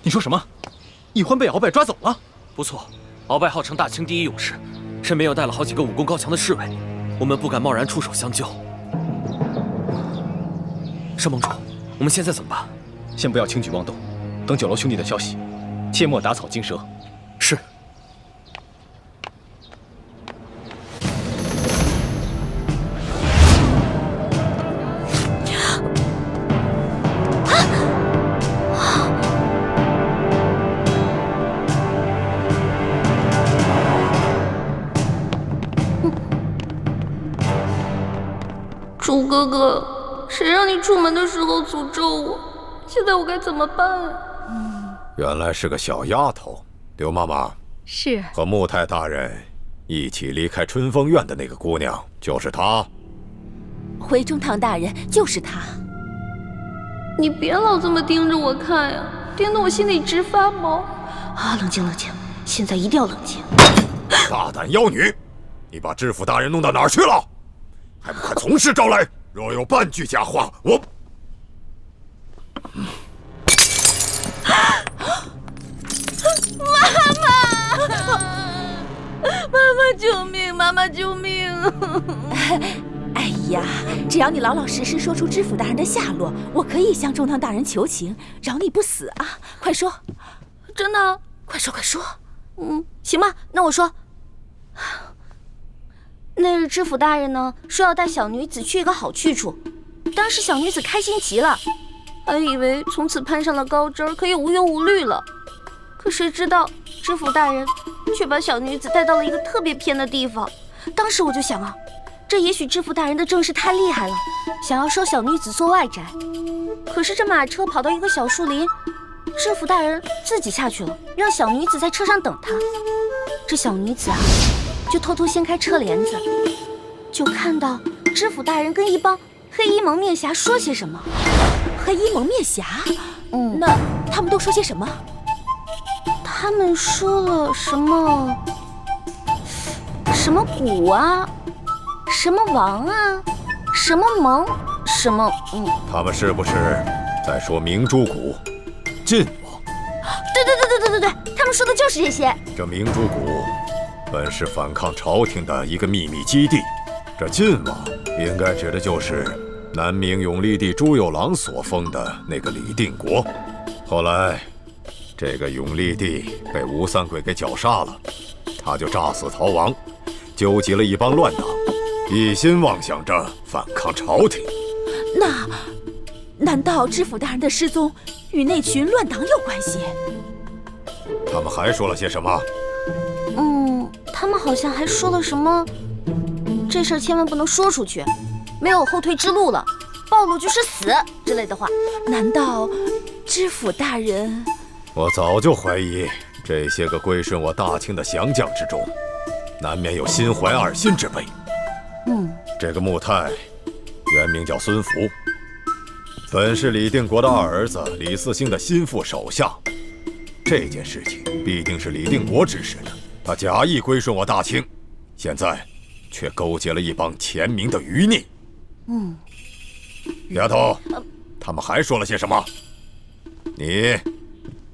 你说什么？易欢被鳌拜抓走了？不错，鳌拜号称大清第一勇士，身边又带了好几个武功高强的侍卫，我们不敢贸然出手相救。申盟主，我们现在怎么办？先不要轻举妄动，等九楼兄弟的消息，切莫打草惊蛇。是。楚哥哥，谁让你出门的时候诅咒我？现在我该怎么办啊？原来是个小丫头。刘妈妈，是和穆太大人一起离开春风院的那个姑娘，就是她。回中堂大人就是她。你别老这么盯着我看呀，盯得我心里直发毛。啊，冷静冷静，现在一定要冷静。大胆妖女，你把知府大人弄到哪儿去了？还不快从实招来！若有半句假话，我……妈妈救命！妈妈救命！哎呀，只要你老老实实说出知府大人的下落，我可以向中堂大人求情，饶你不死啊！快说，真的？快说快说！行吧，那我说。那日知府大人呢，说要带小女子去一个好去处，当时小女子开心极了，还以为从此攀上了高枝，可以无忧无虑了。可谁知道知府大人却把小女子带到了一个特别偏的地方。当时我就想啊，这也许知府大人的正事太厉害了，想要收小女子做外宅。可是这马车跑到一个小树林，知府大人自己下去了，让小女子在车上等他。这小女子啊，就偷偷掀开车帘子，就看到知府大人跟一帮黑衣蒙面侠说些什么。黑衣蒙面侠？那他们都说些什么？他们说了什么谷啊，什么王啊，什么蒙，什么他们是不是在说明珠谷、晋王？对，他们说的就是这些。这明珠谷本是反抗朝廷的一个秘密基地，这晋王应该指的就是南明永历帝朱由榔所封的那个李定国。后来这个永历帝被吴三桂给绞杀了，他就诈死逃亡，纠集了一帮乱党，一心妄想着反抗朝廷。那难道知府大人的失踪与那群乱党有关系？他们还说了些什么？他们好像还说了什么，这事儿千万不能说出去，没有后退之路了，暴露就是死之类的话。难道知府大人？我早就怀疑这些个归顺我大清的降将之中，难免有心怀二心之辈。这个穆泰原名叫孙福，本是李定国的二儿子李嗣兴的心腹手下。这件事情必定是李定国指使的，他假意归顺我大清，现在却勾结了一帮前明的余孽。丫头，他们还说了些什么？你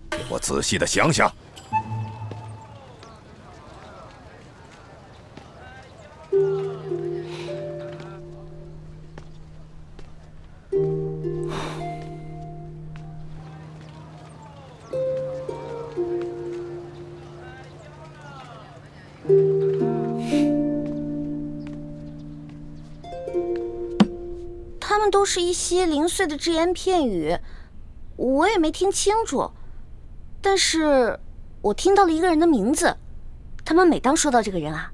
给我仔细的想想。他们都是一些零碎的只言片语，我也没听清楚，但是我听到了一个人的名字。他们每当说到这个人啊，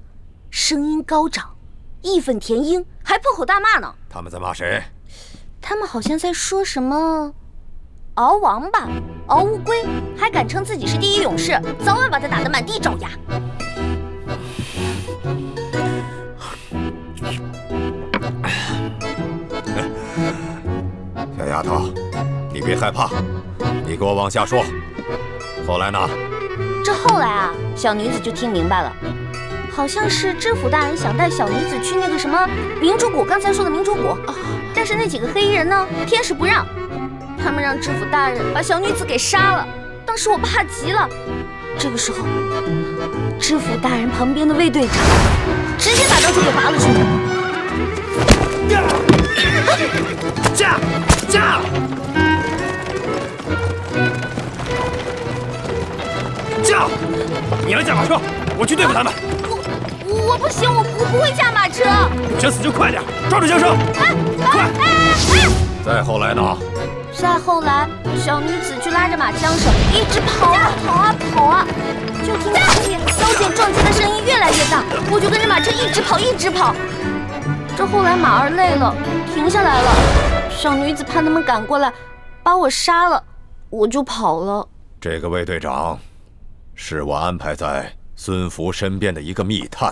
声音高涨，义愤填膺，还破口大骂呢。他们在骂谁？他们好像在说什么敖王吧，敖乌龟，还敢称自己是第一勇士，早晚把他打得满地找牙。小丫头，你别害怕，你给我往下说。后来呢？这后来啊，小女子就听明白了，好像是知府大人想带小女子去那个什么明珠谷，刚才说的明珠谷，但是那几个黑衣人呢，偏是不让，他们让知府大人把小女子给杀了。等当时我怕极了。这个时候，知府大人旁边的卫队长直接把刀就给拔了出来。驾！你来驾马车，我去对付他们。我不行，我不会驾马车。想死就快点，抓住缰绳！快！再后来呢？再后来，小女子就拉着马缰绳，一直跑啊，就听到后面刀剑撞击的声音越来越大，我就跟着马车一直跑。这后来马儿累了，停下来了。小女子怕他们赶过来，把我杀了，我就跑了。这个卫队长，是我安排在孙福身边的一个密探，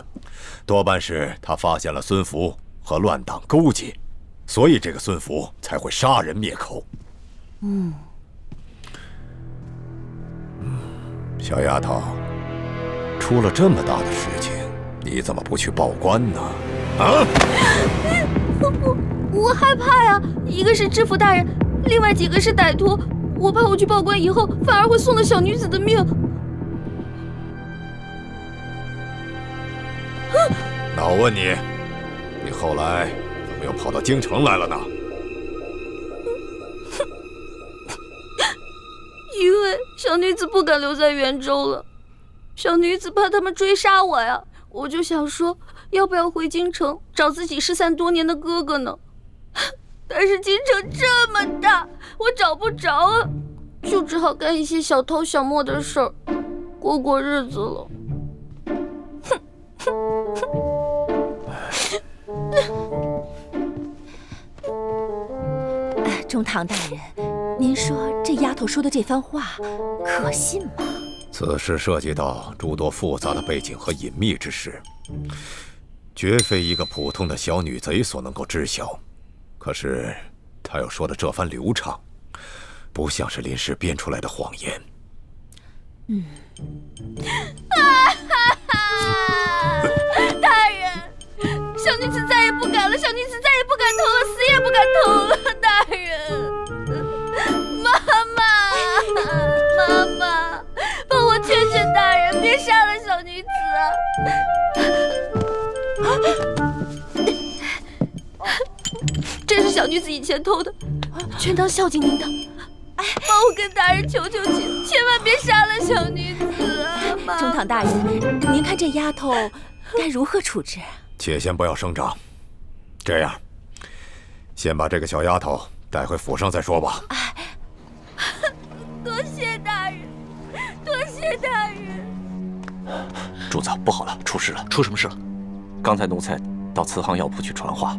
多半是他发现了孙福和乱党勾结，所以这个孙福才会杀人灭口。小丫头，出了这么大的事情，你怎么不去报官呢？啊！我害怕呀，一个是知府大人，另外几个是歹徒，我怕我去报官以后，反而会送了小女子的命。那我问你，你后来怎么又跑到京城来了呢？因为小女子不敢留在袁州了，小女子怕他们追杀我呀，我就想说，要不要回京城找自己失散多年的哥哥呢？但是京城这么大，我找不着啊，就只好干一些小偷小摸的事儿，过日子了。中堂大人，您说这丫头说的这番话可信吗？此事涉及到诸多复杂的背景和隐秘之事，绝非一个普通的小女贼所能够知晓。可是她又说的这番流畅，不像是临时编出来的谎言。大人，小女子再也不敢了，小女子再也不敢偷了，死也不敢偷了。大人，妈妈，帮我劝劝大人，别杀了小女子啊！这是小女子以前偷的，全当孝敬您的。帮我跟大人求求情，千万别杀了小女子啊！妈妈，中堂大人，您看这丫头该如何处置？且先不要声张，这样，先把这个小丫头带回府上再说吧。多谢大人，多谢大人。主子，不好了，出事了！出什么事了？刚才奴才到慈航药铺去传话，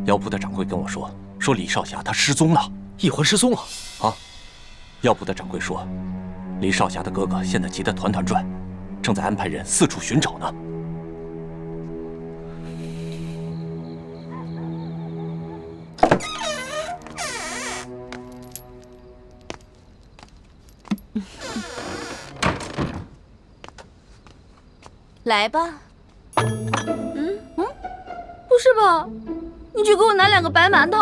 药铺的掌柜跟我说李少侠他失踪了，一环失踪了啊！药铺的掌柜说，李少侠的哥哥现在急得团团转，正在安排人四处寻找呢。来吧。不是吧？你去给我拿2个白馒头。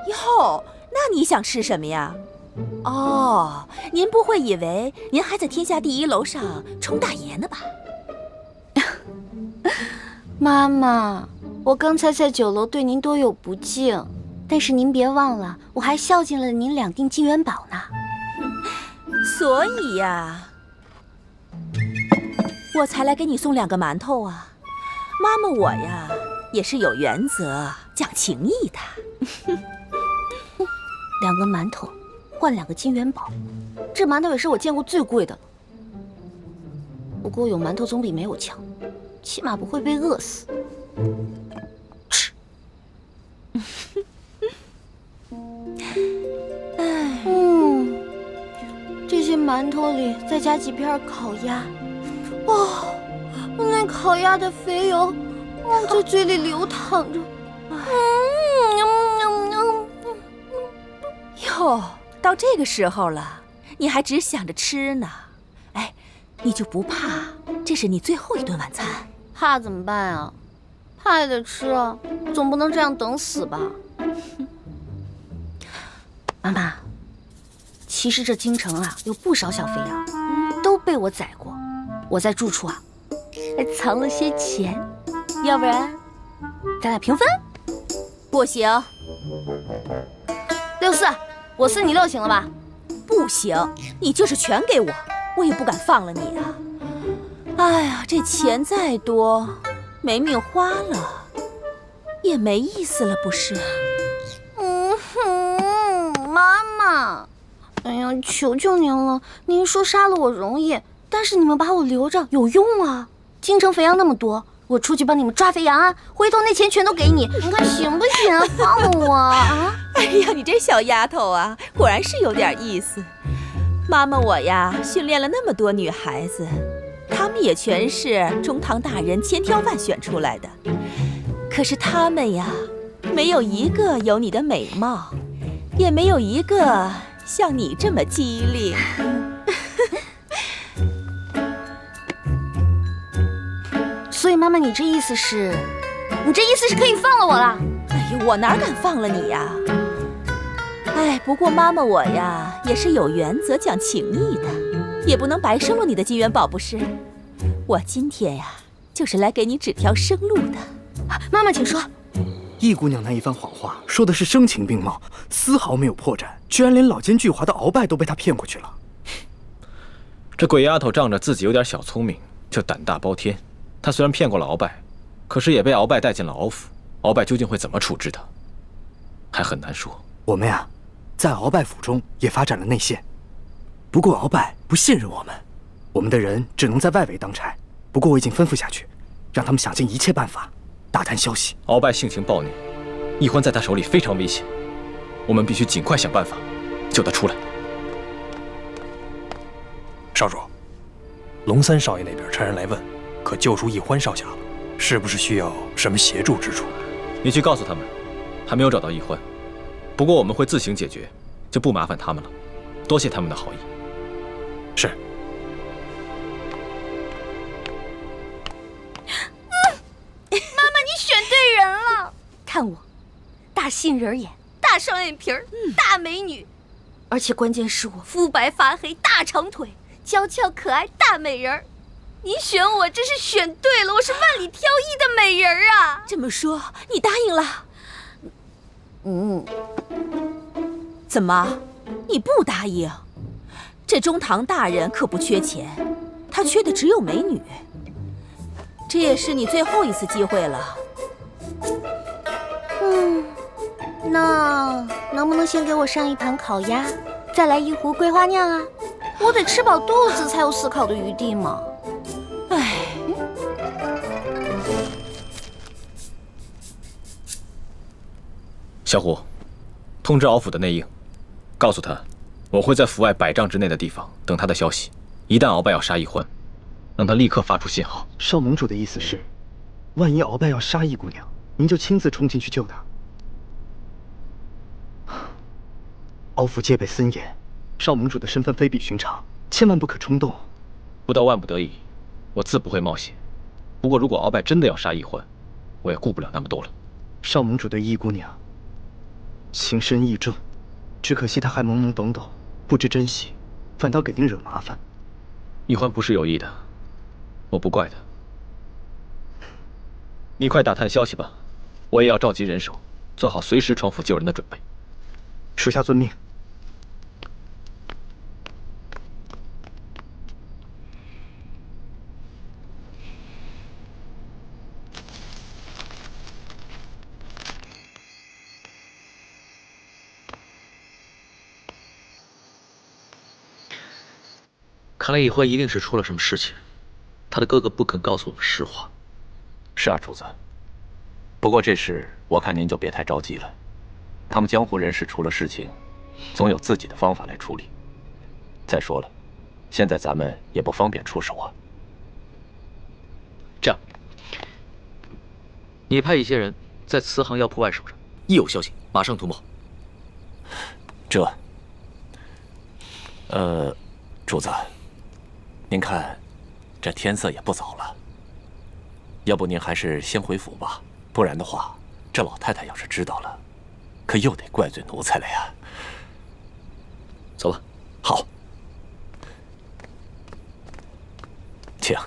哟，那你想吃什么呀？哦，您不会以为您还在天下第1楼上冲大爷呢吧？妈妈，我刚才在9楼对您多有不敬，但是您别忘了，我还孝敬了您2锭金元宝呢。所以呀，我才来给你送2个馒头啊。妈妈我呀，也是有原则、讲情义的。2个馒头换2个金元宝，这馒头也是我见过最贵的了。不过有馒头总比没有强，起码不会被饿死。吃。这些馒头里再加几片烤鸭，哇，那烤鸭的肥油在嘴里流淌着。哟，到这个时候了，你还只想着吃呢？哎，你就不怕这是你最后一顿晚餐？怕怎么办啊？怕也得吃啊，总不能这样等死吧？妈妈，其其实这京城啊，有不少小肥羊，都被我宰过。我在住处啊，还藏了些钱，要不然咱俩平分？不行64，我4你6，行了吧？不行，你就是全给我，我也不敢放了你啊！哎呀，这钱再多，没命花了，也没意思了，不是？妈妈，哎呀，求求您了，您说杀了我容易，但是你们把我留着有用啊！京城肥羊那么多，我出去帮你们抓肥羊啊，回头那钱全都给你，你看行不行啊？放了我啊！哎呀，你这小丫头啊，果然是有点意思。妈妈我呀，训练了那么多女孩子，她们也全是中堂大人千挑万选出来的，可是她们呀，没有一个有你的美貌，也没有一个像你这么机灵。所以妈妈，你这意思是可以放了我了？哎呦，我哪敢放了你呀！哎，不过妈妈我呀，也是有原则、讲情义的，也不能白收了你的金元宝，不是？我今天呀，就是来给你指条生路的。妈妈，请说。易姑娘那一番谎话，说的是声情并茂，丝毫没有破绽，居然连老奸巨猾的鳌拜都被她骗过去了。这鬼丫头仗着自己有点小聪明，就胆大包天。她虽然骗过了鳌拜，可是也被鳌拜带进了鳌府。鳌拜究竟会怎么处置她，还很难说。我们呀，在鳌拜府中也发展了内线，不过鳌拜不信任我们，我们的人只能在外围当差。不过我已经吩咐下去，让他们想尽一切办法打探消息。鳌拜性情暴虐，易欢在他手里非常危险，我们必须尽快想办法救他出来。少主，龙三少爷那边差人来问，可救出易欢少侠了，是不是需要什么协助之处？你去告诉他们，还没有找到易欢，不过我们会自行解决，就不麻烦他们了。多谢他们的好意。是。妈妈，你选对人了。看我，大杏仁眼，大双眼皮儿，大美女，而且关键是我肤白发黑，大长腿，娇俏可爱，大美人儿。你选我真是选对了，我是万里挑一的美人儿啊！这么说，你答应了？怎么，你不答应？这中堂大人可不缺钱，他缺的只有美女。这也是你最后一次机会了。那能不能先给我上一盘烤鸭，再来一壶桂花酿啊？我得吃饱肚子才有思考的余地嘛。唉，小虎，通知鳌府的内应，告诉他，我会在府外100丈之内的地方等他的消息。一旦鳌拜要杀易欢，让他立刻发出信号。少盟主的意思是，万一鳌拜要杀易姑娘，您就亲自冲进去救她。鳌府戒备森严，少盟主的身份非比寻常，千万不可冲动。不到万不得已，我自不会冒险。不过如果鳌拜真的要杀易欢，我也顾不了那么多了。少盟主对易姑娘情深意重，只可惜她还懵懵懂懂，不知珍惜，反倒给您惹麻烦。易欢不是有意的，我不怪他。你快打探消息吧，我也要召集人手，做好随时闯府救人的准备。属下遵命。看来易欢一定是出了什么事情，他的哥哥不肯告诉我们实话。是啊，主子。不过这事我看您就别太着急了，他们江湖人士出了事情，总有自己的方法来处理。再说了，现在咱们也不方便出手啊。这样，你派一些人在慈航药铺外守着，一有消息马上通报。主子，您看，这天色也不早了，要不您还是先回府吧，不然的话，这老太太要是知道了，可又得怪罪奴才了呀。走吧。好，请。哎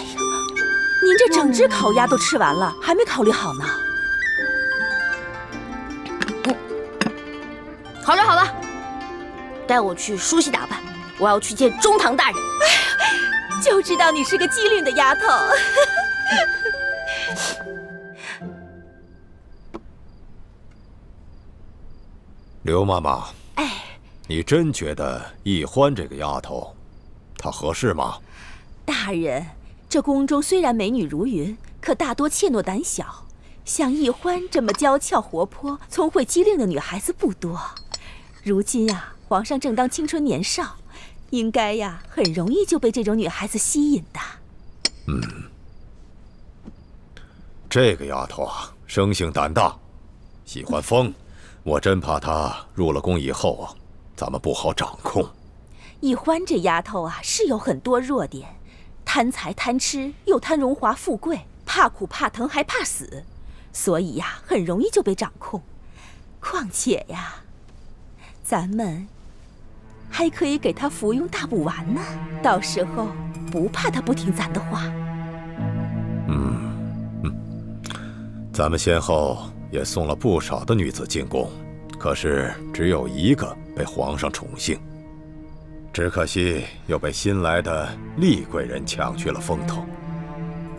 呀，您这整只烤鸭都吃完了，还没考虑好呢。好了好了，带我去梳洗打扮，我要去见中堂大人。就知道你是个机灵的丫头。刘妈妈，哎，你真觉得易欢这个丫头，她合适吗？大人，这宫中虽然美女如云，可大多怯懦胆小。像易欢这么娇俏活泼、聪慧机灵的女孩子不多。如今呀，皇上正当青春年少，应该呀很容易就被这种女孩子吸引的。这个丫头啊，生性胆大，喜欢疯，我真怕她入了宫以后啊，咱们不好掌控。易欢这丫头啊，是有很多弱点，贪财贪吃，又贪荣华富贵，怕苦怕疼还怕死，所以呀，很容易就被掌控。况且呀，咱们还可以给她服用大补丸呢，到时候不怕她不听咱的话。咱们先后也送了不少的女子进宫，可是只有一个被皇上宠幸，只可惜又被新来的厉贵人抢去了风头。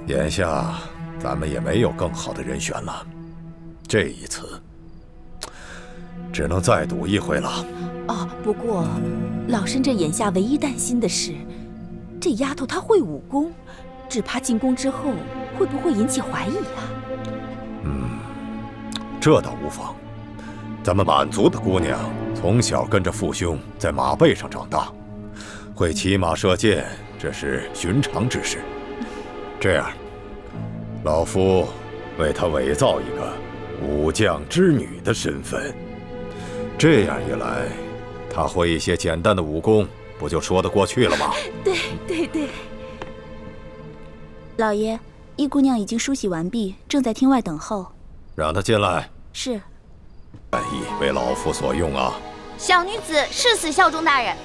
眼下咱们也没有更好的人选了，这一次只能再赌一回了。哦，不过老身这眼下唯一担心的是，这丫头她会武功，只怕进宫之后会不会引起怀疑啊？这倒无妨。咱们满族的姑娘从小跟着父兄在马背上长大，会骑马射箭，这是寻常之事。这样，老夫为她伪造一个武将之女的身份，这样一来，她会一些简单的武功，不就说得过去了吗？对。老爷，易姑娘已经梳洗完毕，正在厅外等候。让她进来。是。愿意为老夫所用啊！小女子誓死效忠大人。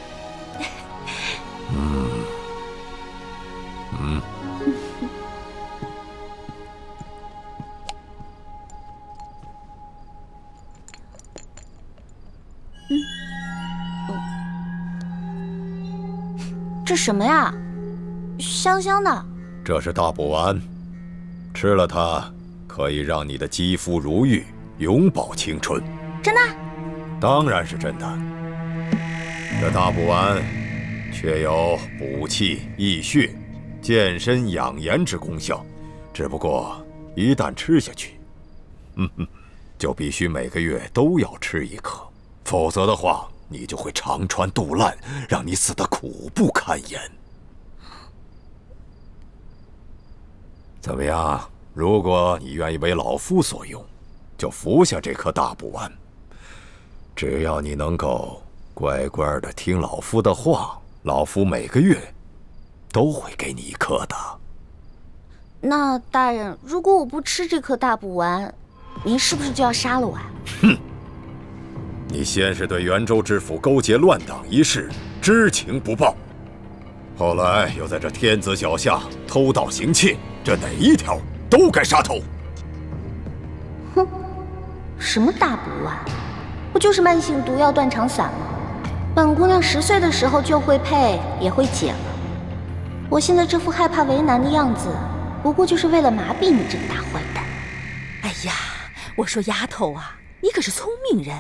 这什么呀？香香的。这是大补丸，吃了它可以让你的肌肤如玉，永葆青春。真的？当然是真的。这大补丸确有补气益血、健身养颜之功效，只不过一旦吃下去，就必须每个月都要吃一颗，否则的话，你就会肠穿肚烂，让你死得苦不堪言。怎么样？如果你愿意为老夫所用，就服下这颗大补丸。只要你能够乖乖的听老夫的话，老夫每个月都会给你一颗的。那大人，如果我不吃这颗大补丸，您是不是就要杀了我啊？哼！你先是对元州知府勾结乱党一事知情不报，后来又在这天子脚下偷盗行窃，这哪一条都该杀头。哼！什么大补丸？不就是慢性毒药断肠散吗？本姑娘10岁的时候就会配，也会解了。我现在这副害怕为难的样子，不过就是为了麻痹你这个大坏蛋。哎呀，我说丫头啊，你可是聪明人，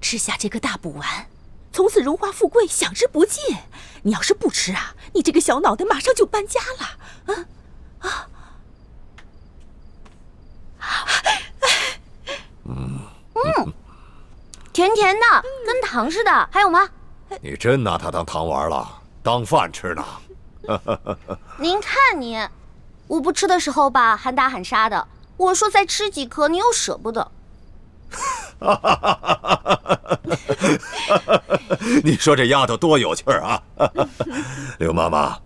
吃下这颗大补丸，从此荣华富贵享之不尽。你要是不吃啊，你这个小脑袋马上就搬家了。甜甜的，跟糖似的。还有吗？你真拿它当糖丸了，当饭吃呢？您看你，我不吃的时候吧，喊打喊杀的。我说再吃几颗，你又舍不得。你说这丫头多有趣儿啊！刘妈妈，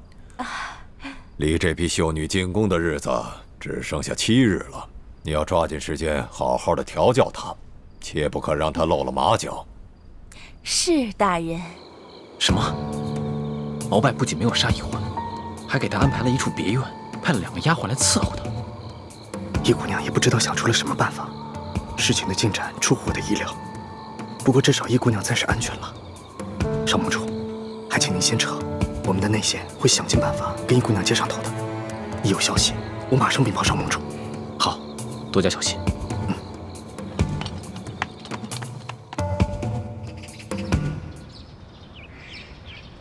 离这批秀女进宫的日子只剩下7日了，你要抓紧时间好好的调教她，切不可让她露了马脚。是大人。什么？鳌拜不仅没有杀易欢，还给他安排了一处别院，派了2个丫鬟来伺候他。易姑娘也不知道想出了什么办法，事情的进展出乎我的意料。不过至少易姑娘暂时安全了。少盟主，还请您先撤，我们的内线会想尽办法跟易姑娘接上头的。一有消息，我马上禀报少盟主。好，多加小心。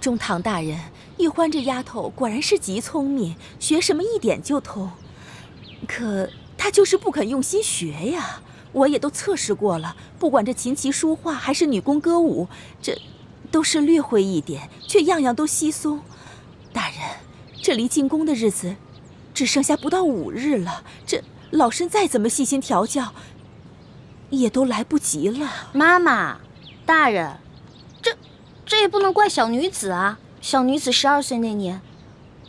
中堂大人，玉欢这丫头果然是极聪明，学什么一点就通。可她就是不肯用心学呀。我也都测试过了，不管这琴棋书画还是女工歌舞，这都是略会一点，却样样都稀松。大人，这离进宫的日子只剩下不到5日了，这老身再怎么细心调教，也都来不及了。妈妈，大人，这也不能怪小女子啊。小女子12岁那年，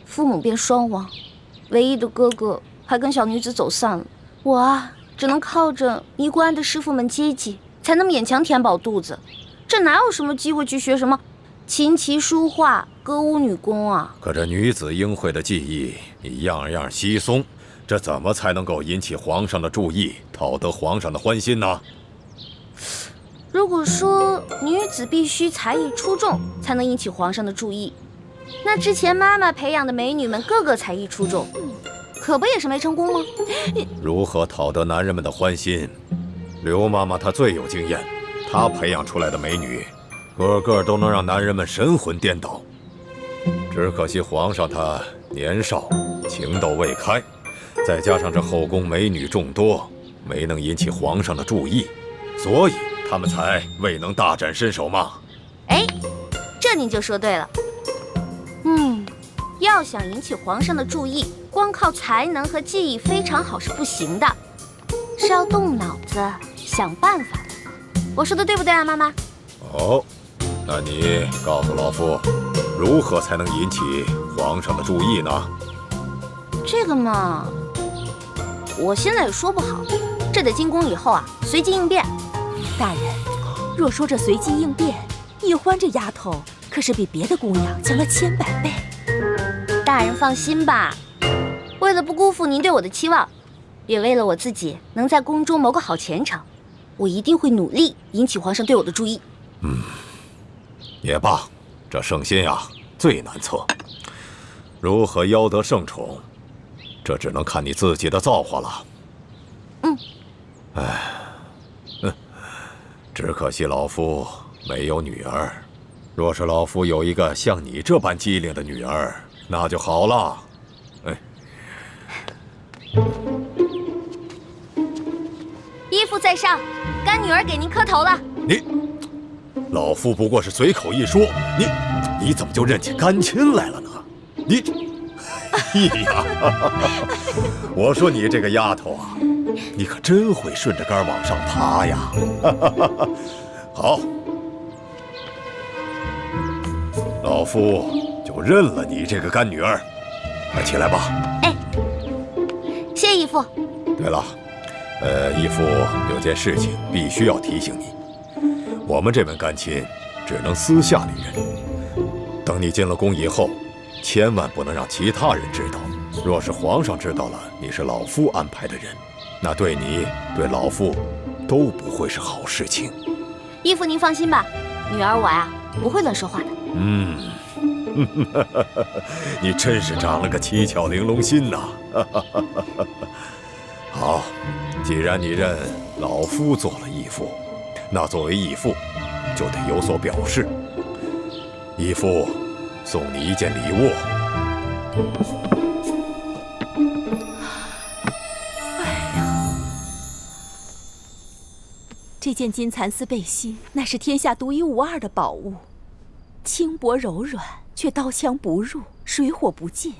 父母便双亡，唯一的哥哥还跟小女子走散了。我啊，只能靠着尼姑庵的师傅们接济，才能勉强填饱肚子。这哪有什么机会去学什么琴棋书画、歌舞女工啊？可这女子应会的技艺，你样样稀松，这怎么才能够引起皇上的注意，讨得皇上的欢心呢？如果说女子必须才艺出众才能引起皇上的注意，那之前妈妈培养的美女们个个才艺出众，可不也是没成功吗？如何讨得男人们的欢心？刘妈妈她最有经验，她培养出来的美女，个个都能让男人们神魂颠倒。只可惜皇上他年少，情窦未开，再加上这后宫美女众多，没能引起皇上的注意，所以他们才未能大展身手嘛。哎，这您就说对了。要想引起皇上的注意，光靠才能和技艺非常好是不行的，是要动脑子想办法的。我说的对不对啊，妈妈？哦，那你告诉老夫，如何才能引起皇上的注意呢？这个嘛，我现在也说不好，这得进宫以后啊，随机应变。大人，若说这随机应变，易欢这丫头可是比别的姑娘强了千百倍。大人放心吧，为了不辜负您对我的期望，也为了我自己能在宫中谋个好前程，我一定会努力引起皇上对我的注意。也罢，这圣心呀最难测，如何邀得圣宠，这只能看你自己的造化了。只可惜老夫没有女儿，若是老夫有一个像你这般机灵的女儿，那就好了。依父在上，干女儿给您磕头了。老夫不过是随口一说，你怎么就认起干亲来了呢？哎呀，我说你这个丫头啊，你可真会顺着杆往上爬呀！好，老夫就认了你这个干女儿。快起来吧。哎，谢依父。对了，义父有件事情必须要提醒你，我们这门干亲只能私下里认。等你进了宫以后，千万不能让其他人知道。若是皇上知道了你是老夫安排的人，那对你对老夫都不会是好事情。依父您放心吧，女儿我呀不会乱说话的。你真是长了个七巧玲珑心呐！好，既然你认老夫做了义父，那作为义父就得有所表示。义父送你一件礼物。这件金蚕丝背心乃是天下独一无二的宝物，轻薄柔软，却刀枪不入，水火不进。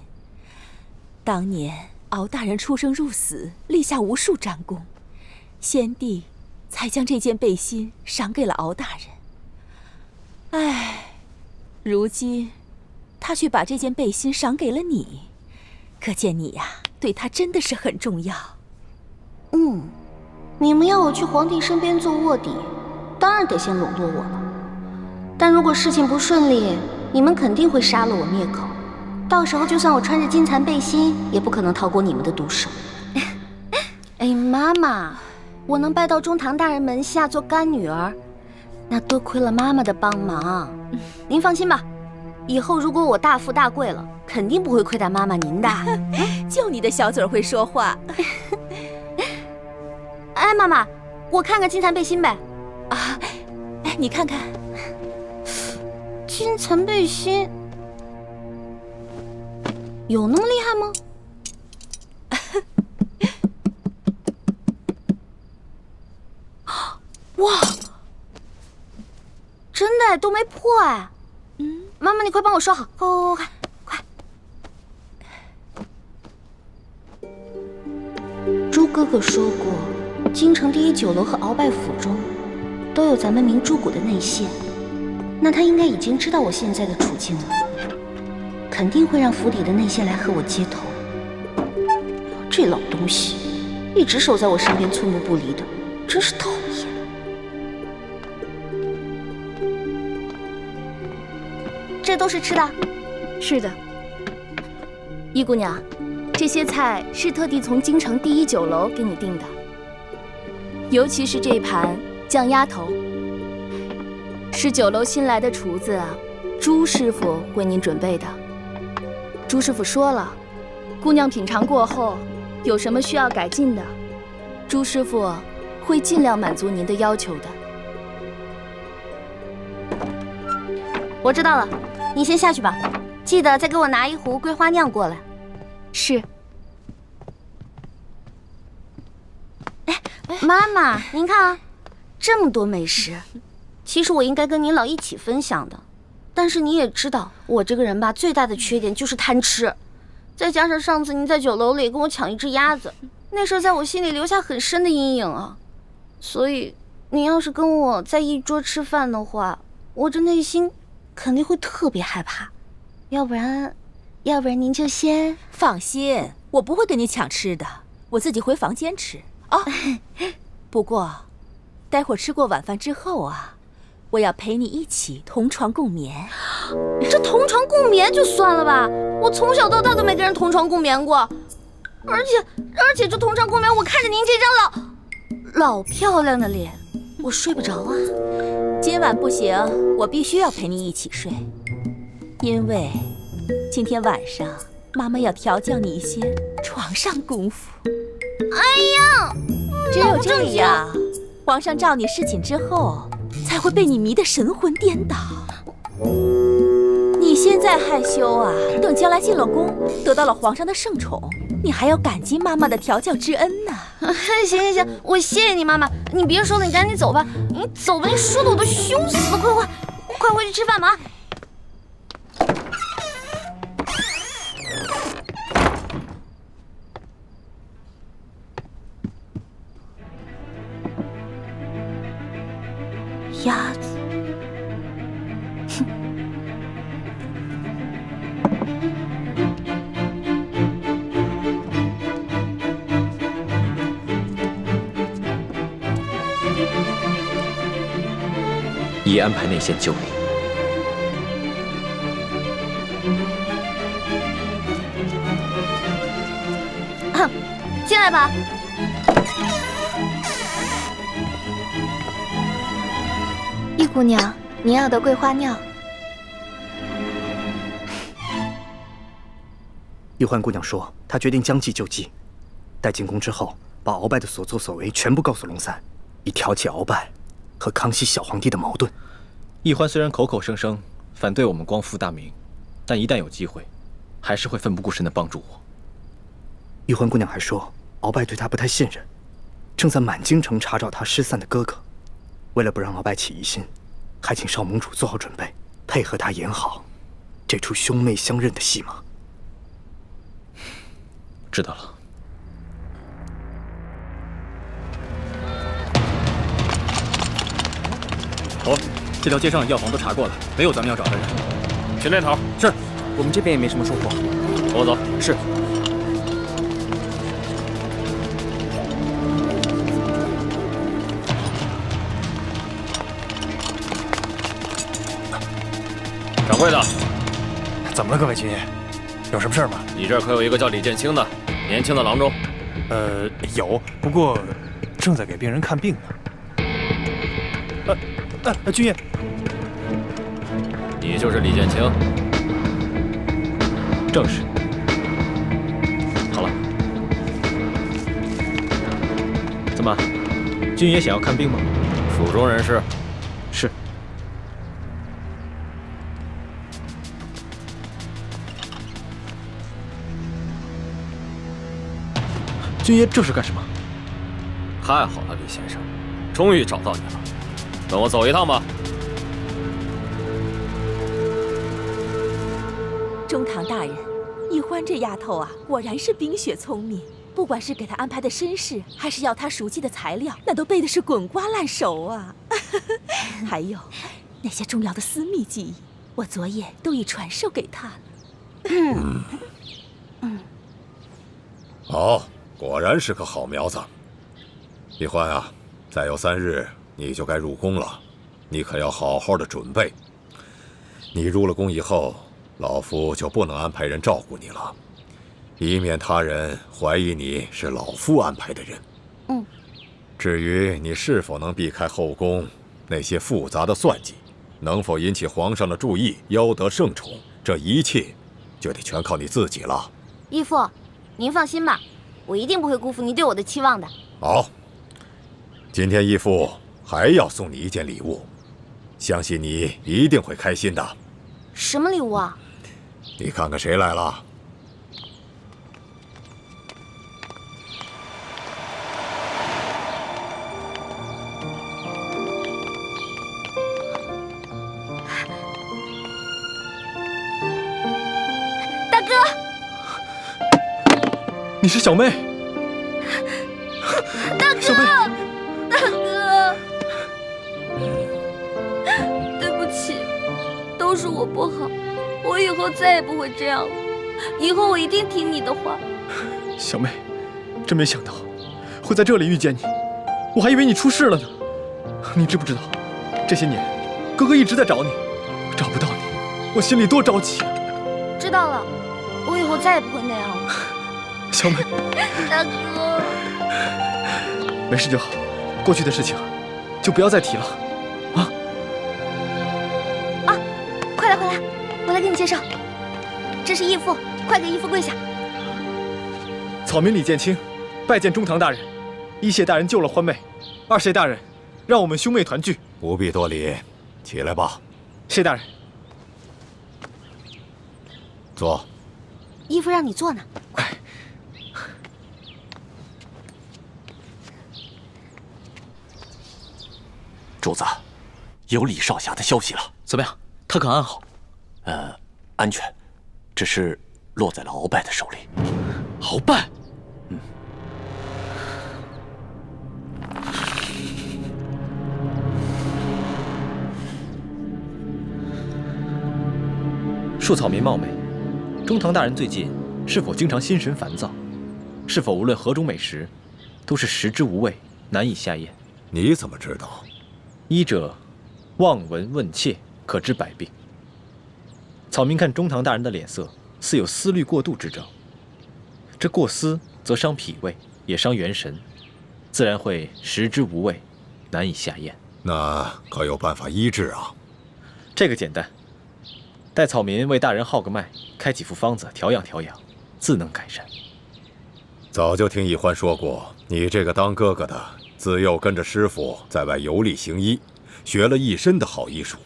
当年敖大人出生入死，立下无数战功，先帝才将这件背心赏给了敖大人。唉，如今他却把这件背心赏给了你，可见你呀，对他真的是很重要。你们要我去皇帝身边做卧底，当然得先笼络我了。但如果事情不顺利，你们肯定会杀了我灭口。到时候就算我穿着金蚕背心，也不可能逃过你们的毒手。哎，妈妈，我能拜到中堂大人门下做干女儿，那多亏了妈妈的帮忙。您放心吧，以后如果我大富大贵了，肯定不会亏待妈妈您的。就你的小嘴会说话。哎，妈妈，我看看金蚕背心呗。啊，哎，你看看，金蚕背心有那么厉害吗？哇，真的都没破哎！妈妈，你快帮我收好，快！朱哥哥说过，京城第一酒楼和鳌拜府中都有咱们明珠谷的内线，那他应该已经知道我现在的处境了，肯定会让府邸的内线来和我接头。这老东西一直守在我身边，寸步不离的，真是讨厌。这都是吃的？是的，易姑娘，这些菜是特地从京城第一酒楼给你订的，尤其是这盘酱鸭头，是酒楼新来的厨子朱师傅为您准备的。朱师傅说了，姑娘品尝过后，有什么需要改进的，朱师傅会尽量满足您的要求的。我知道了，你先下去吧，记得再给我拿一壶桂花酿过来。是。哎，妈妈，您看啊，这么多美食，其实我应该跟您老一起分享的。但是你也知道，我这个人吧，最大的缺点就是贪吃。再加上上次您在酒楼里跟我抢一只鸭子，那事在我心里留下很深的阴影啊。所以，您要是跟我在一桌吃饭的话，我这内心肯定会特别害怕。要不然您就先放心，我不会跟你抢吃的，我自己回房间吃哦。不过，待会儿吃过晚饭之后啊，我要陪你一起同床共眠。这同床共眠就算了吧，我从小到大都没跟人同床共眠过，而且这同床共眠，我看着您这张老漂亮的脸，我睡不着啊。今晚不行，我必须要陪你一起睡，因为今天晚上妈妈要调教你一些床上功夫。哎呀，只有这样，皇上召你侍寝之后，才会被你迷得神魂颠倒。你现在害羞啊，等将来进了宫，得到了皇上的圣宠，你还要感激妈妈的调教之恩呢。行，我谢谢你妈妈。你别说了，你赶紧走吧。你走吧，你说的我都羞死了。快回去吃饭吧。鸭子。已安排内线救你。进来吧。易姑娘，您要的桂花酿。易欢姑娘说，她决定将计就计，待进宫之后，把鳌拜的所作所为全部告诉龙三，以挑起鳌拜和康熙小皇帝的矛盾。易欢虽然口口声声反对我们光复大明，但一旦有机会，还是会奋不顾身地帮助我。易欢姑娘还说，鳌拜对她不太信任，正在满京城查找他失散的哥哥。为了不让鳌拜起疑心，还请少盟主做好准备，配合他演好这出兄妹相认的戏码。知道了。头，这条街上药房都查过了，没有咱们要找的人。秦猎头，是。我们这边也没什么收获。跟我走。是。会的。怎么了，各位军爷？有什么事儿吗？你这儿可有一个叫李建清的年轻的郎中？有，不过正在给病人看病呢。军爷，你就是李建清？正是。好了，怎么，军爷想要看病吗？府中人士。是。军爷这是干什么？太好了，李先生，终于找到你了，跟我走一趟吧。中堂大人，易欢这丫头啊，果然是冰雪聪明。不管是给她安排的身世，还是要她熟悉的材料，那都背的是滚瓜烂熟啊。还有那些重要的私密记忆，我昨夜都已传授给她了。好。果然是个好苗子，易欢啊，再有3日你就该入宫了，你可要好好的准备。你入了宫以后，老夫就不能安排人照顾你了，以免他人怀疑你是老夫安排的人。至于你是否能避开后宫那些复杂的算计，能否引起皇上的注意，邀得圣宠，这一切就得全靠你自己了。义父，您放心吧。我一定不会辜负你对我的期望的。好，今天义父还要送你一件礼物，相信你一定会开心的。什么礼物啊？你看看谁来了？大哥！你是小妹，大哥，小妹，大哥，对不起，都是我不好，我以后再也不会这样了，以后我一定听你的话。小妹，真没想到会在这里遇见你，我还以为你出事了呢。你知不知道，这些年哥哥一直在找你，找不到你，我心里多着急啊。知道了，我以后再也不会那样了。小美，大哥，没事就好，过去的事情就不要再提了，啊！快来快来，我来给你介绍，这是义父，快给义父跪下。草民李建清，拜见中堂大人，一谢大人救了欢妹，二谢大人让我们兄妹团聚。不必多礼，起来吧。谢大人。坐。义父让你坐呢。主子，有李少侠的消息了。怎么样？他可安好？安全，只是落在了鳌拜的手里。鳌拜？恕草民冒昧，中堂大人最近是否经常心神烦躁？是否无论何种美食，都是食之无味，难以下咽？你怎么知道？医者望闻问切，可知百病。草民看中堂大人的脸色，似有思虑过度之症。这过思则伤脾胃，也伤元神，自然会食之无味，难以下咽。那可有办法医治啊？这个简单，待草民为大人号个脉，开几副方子调养调养，自能改善。早就听易欢说过，你这个当哥哥的，自幼跟着师傅在外游历行医，学了一身的好医术。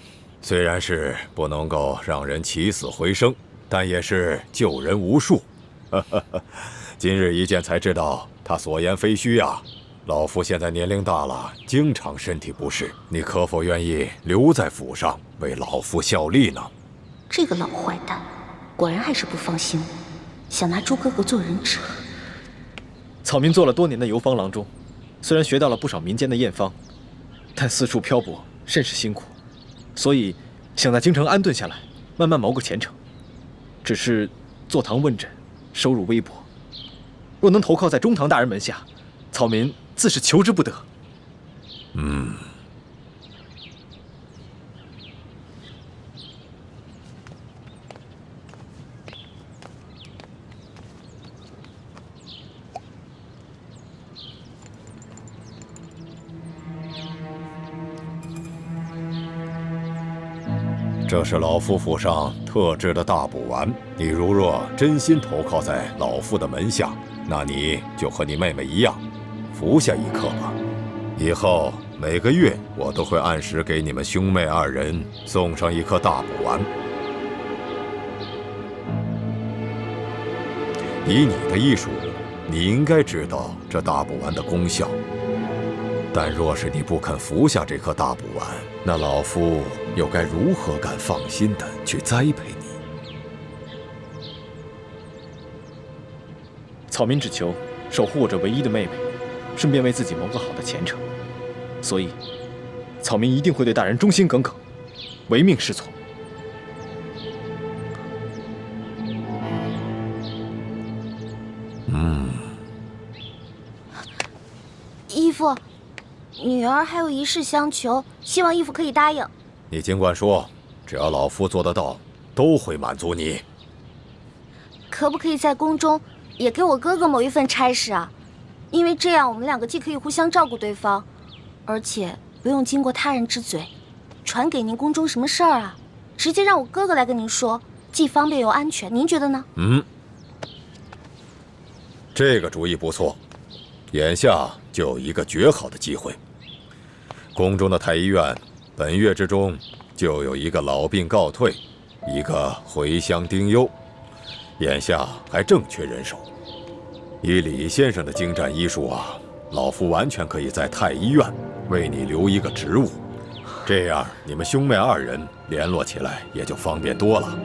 虽然是不能够让人起死回生，但也是救人无数。今日一见才知道，他所言非虚啊。老夫现在年龄大了，经常身体不适，你可否愿意留在府上为老夫效力呢？这个老坏蛋，果然还是不放心我，想拿朱哥哥做人质。草民做了多年的游方郎中，虽然学到了不少民间的验方，但四处漂泊，甚是辛苦，所以想在京城安顿下来，慢慢谋个前程。只是坐堂问诊，收入微薄，若能投靠在中堂大人门下，草民自是求之不得。这是老夫府上特制的大补丸，你如若真心投靠在老夫的门下，那你就和你妹妹一样，服下一颗吧。以后每个月我都会按时给你们兄妹2人送上一颗大补丸。以你的医术，你应该知道这大补丸的功效。但若是你不肯服下这颗大补丸，那老夫又该如何敢放心的去栽培你？草民只求守护我这唯一的妹妹，顺便为自己谋个好的前程。所以，草民一定会对大人忠心耿耿，唯命是从。义父，女儿还有一事相求，希望义父可以答应。你尽管说，只要老夫做得到，都会满足你。可不可以在宫中也给我哥哥某一份差事啊？因为这样我们2个既可以互相照顾对方，而且不用经过他人之嘴，传给您宫中什么事儿啊，直接让我哥哥来跟您说，既方便又安全。您觉得呢？这个主意不错。眼下就有一个绝好的机会，宫中的太医院本月之中就有一个老病告退，一个回乡丁忧，眼下还正缺人手。以李先生的精湛医术啊，老夫完全可以在太医院为你留一个职务，这样你们兄妹2人联络起来也就方便多了。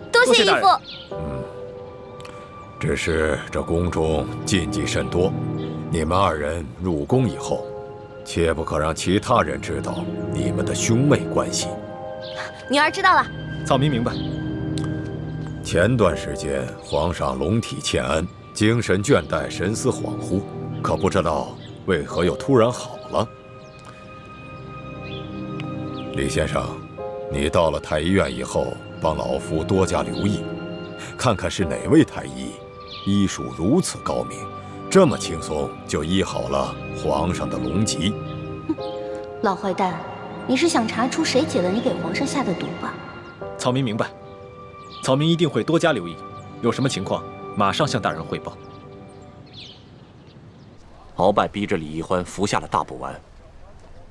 多谢义父。只是这宫中禁忌甚多，你们2人入宫以后，切不可让其他人知道你们的兄妹关系。女儿知道了。草民明白。前段时间皇上龙体欠安，精神倦怠，神思恍惚，可不知道为何又突然好了。李先生，你到了太医院以后，帮老夫多加留意，看看是哪位太医医术如此高明，这么轻松就医好了皇上的龙疾。老坏蛋，你是想查出谁解了你给皇上下的毒吧？草民明白，草民一定会多加留意，有什么情况马上向大人汇报。鳌拜逼着李易欢服下了大补丸，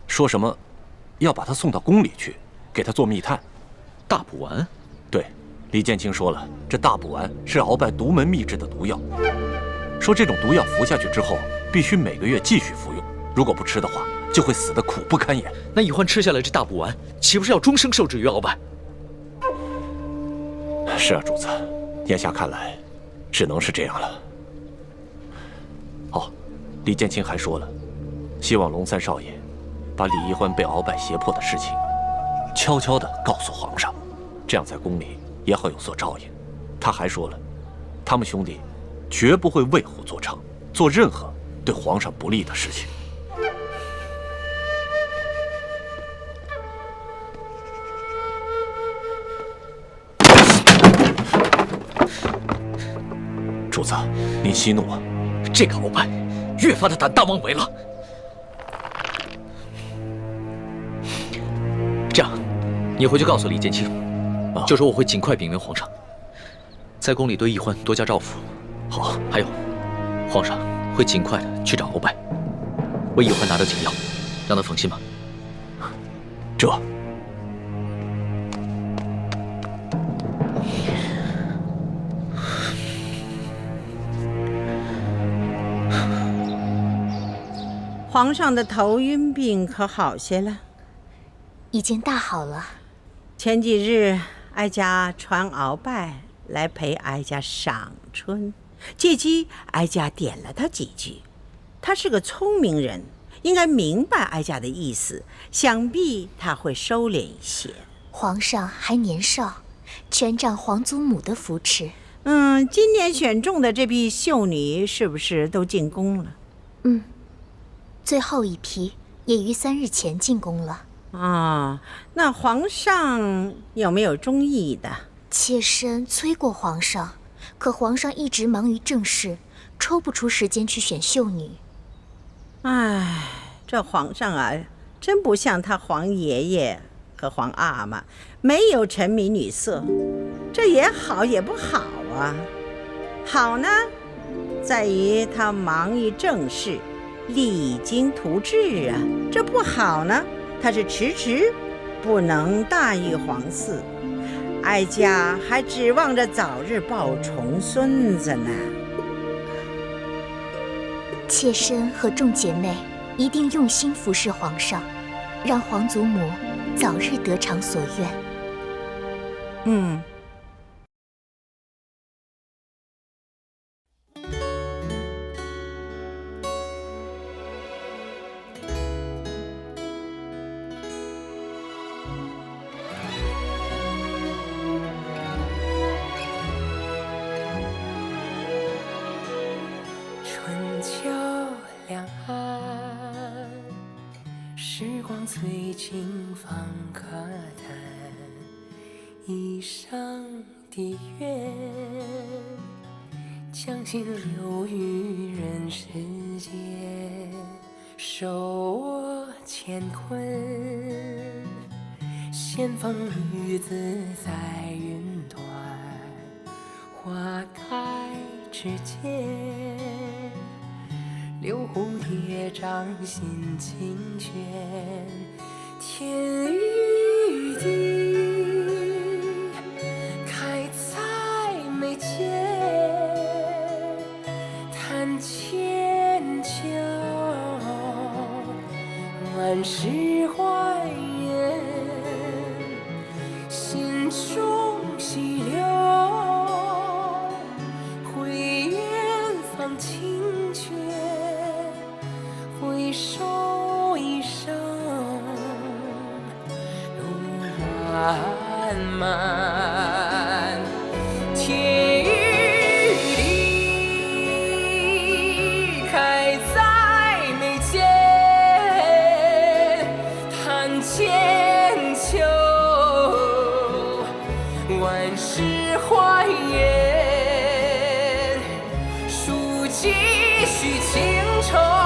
说什么要把他送到宫里去，给他做密探。大补丸？对。李建清说了，这大补丸是鳌拜独门秘制的毒药，说这种毒药服下去之后，必须每个月继续服用，如果不吃的话，就会死得苦不堪言。那易欢吃下来这大补丸，岂不是要终生受制于鳌拜？是啊，主子，眼下看来，只能是这样了。哦，李建清还说了，希望龙三少爷把李易欢被鳌拜胁迫的事情，悄悄地告诉皇上，这样在宫里也好有所照应。他还说了，他们兄弟绝不会为虎作伥，做任何对皇上不利的事情。主子，您息怒啊！这个鳌拜越发的胆大妄为了。这样，你回去告诉李建清，就说我会尽快禀明皇上，在宫里对易欢多加照拂。好，还有，皇上会尽快的去找鳌拜，为易欢拿到解药，让他放心吧。这。皇上的头晕病可好些了？已经大好了。前几日哀家传鳌拜来陪哀家赏春，借机哀家点了他几句。他是个聪明人，应该明白哀家的意思，想必他会收敛一些。皇上还年少，全仗皇祖母的扶持。今年选中的这批秀女是不是都进宫了？最后一批也于3日前进宫了。那皇上有没有中意的？妾身催过皇上，可皇上一直忙于政事，抽不出时间去选秀女。这皇上啊，真不像他皇爷爷和皇阿玛没有沉迷女色，这也好也不好啊。好呢，在于他忙于政事，励精图治啊；这不好呢，他是迟迟不能大育皇嗣，哀家还指望着早日抱重孙子呢。妾身和众姐妹一定用心服侍皇上，让皇祖母早日得偿所愿。春秋两岸，时光催尽方可叹。一生的愿，将心留于人世间，手握乾坤，仙风女子在云端，花开之间，留蝴蝶掌心清泉，天与地开在眉间，叹千秋，万事还原，心中细流，回远方清泉，回首一生路漫漫，天与地开在眉间，叹千秋，万事还原，书几许情愁。